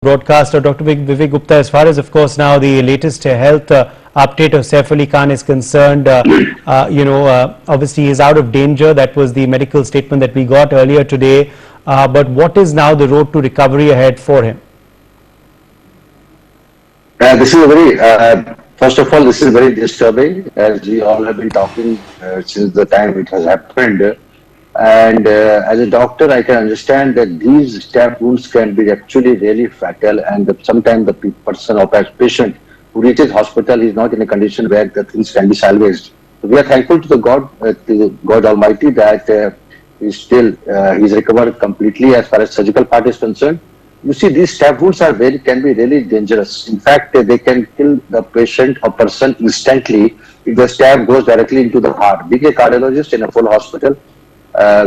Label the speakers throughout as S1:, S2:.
S1: Broadcaster Dr. Vivek Gupta, as far as of course now the latest health update of Saif Ali Khan is concerned, obviously he is out of danger. That was the medical statement that we got earlier today. But what is now the road to recovery ahead for him?
S2: This is a very, first of all, this is very disturbing, as we all have been talking since the time it has happened. And as a doctor, I can understand that these stab wounds can be actually really fatal, and sometimes the person or patient who reaches hospital is not in a condition where the things can be salvaged. So we are thankful to the God Almighty that he's recovered completely as far as surgical part is concerned. You see, these stab wounds can be really dangerous. In fact, they can kill the patient or person instantly if the stab goes directly into the heart. Being a cardiologist in a full hospital,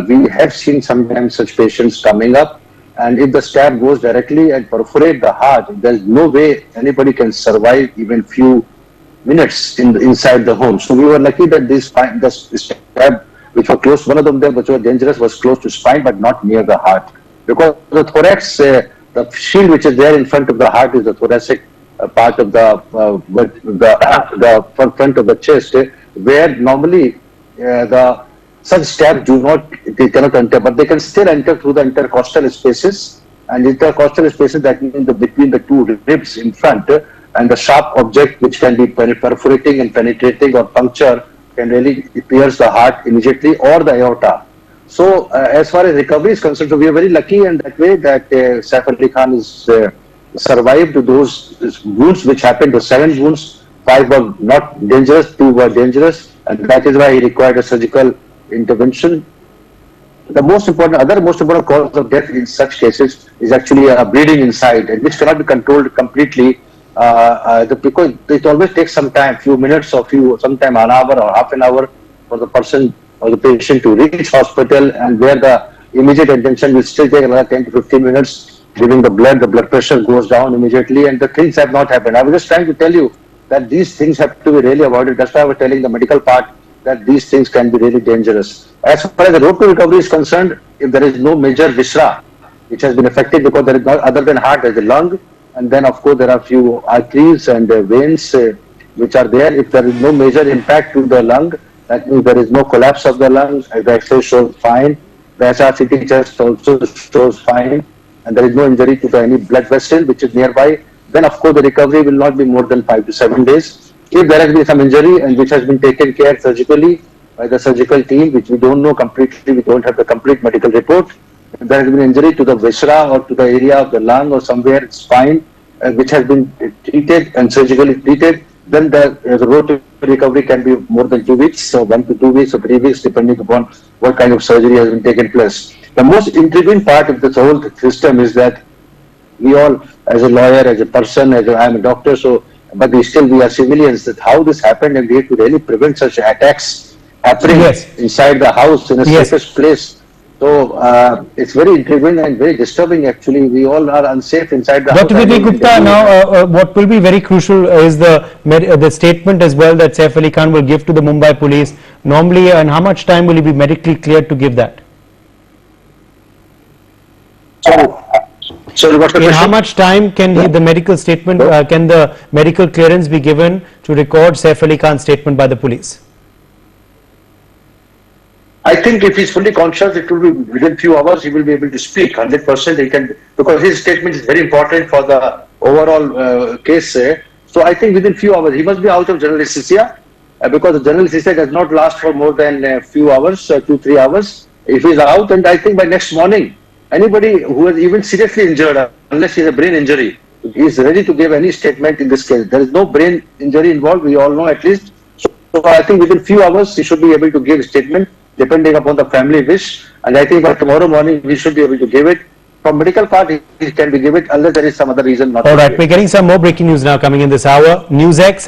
S2: we have seen sometimes such patients coming up, and if the stab goes directly and perforate the heart, there is no way anybody can survive even few minutes inside the home. So we were lucky that the stab, which were close, one of them which was dangerous, was close to spine but not near the heart, because the thorax, the shield which is there in front of the heart is the thoracic part of the front of the chest, where normally such stabs they cannot enter, but they can still enter through the intercostal spaces. And intercostal spaces, that means between the two ribs in front, and the sharp object which can be perforating and penetrating or puncture can really pierce the heart immediately or the aorta. So as far as recovery is concerned, so we are very lucky in that way that Saif Ali Khan has survived those wounds which happened, the 7 wounds, 5 were not dangerous, 2 were dangerous, and that is why he required a surgical intervention. The most important cause of death in such cases is actually bleeding inside, and which cannot be controlled completely because it always takes some time, few minutes or sometime an hour or half an hour for the person or the patient to reach hospital, and where the immediate attention will still take another 10 to 15 minutes. Giving the blood pressure goes down immediately, and the things have not happened. I was just trying to tell you that these things have to be really avoided. That's why I was telling the medical part that these things can be really dangerous. As far as the road to recovery is concerned, if there is no major viscera which has been affected, because there is not, other than heart, there is the lung, and then of course there are few arteries and veins which are there. If there is no major impact to the lung, that means there is no collapse of the lungs, the X-ray shows fine, the SRCT test also shows fine, and there is no injury to any blood vessel which is nearby, then of course the recovery will not be more than 5 to 7 days. If there has been some injury and which has been taken care surgically by the surgical team, which we don't know completely, we don't have the complete medical report, if there has been injury to the viscera or to the area of the lung or somewhere spine, which has been treated and surgically treated, then the road to recovery can be more than 2 weeks, so 1 to 2 weeks or 3 weeks, depending upon what kind of surgery has been taken place. The most intriguing part of this whole system is that we all, as a lawyer, as a person, I am a doctor, but we are civilians, that how this happened, and we have to really prevent such attacks happening inside the house in a safest place. So it's very intriguing and very disturbing actually. We all are unsafe inside the house.
S1: Dr. Vivek Gupta, now what will be very crucial is the statement as well that Saif Ali Khan will give to the Mumbai police. Normally, and how much time will he be medically cleared to give that?
S2: So what's the question?
S1: How much time can the medical statement, can the medical clearance be given to record Saif Ali Khan's statement by the police?
S2: I think if he's fully conscious, it will be within few hours he will be able to speak 100%. He can, because his statement is very important for the overall case. So I think within few hours he must be out of general anesthesia, because the general anesthesia does not last for more than a few hours, 2-3 hours. If he's out, and I think by next morning, anybody who is even seriously injured, unless he has a brain injury, he is ready to give any statement in this case. There is no brain injury involved, we all know at least. So I think within few hours he should be able to give a statement, depending upon the family wish. And I think by tomorrow morning we should be able to give it. From medical part, it can be given unless there is some other reason not to.
S1: All right, we're getting some more breaking news now coming in this hour. NewsX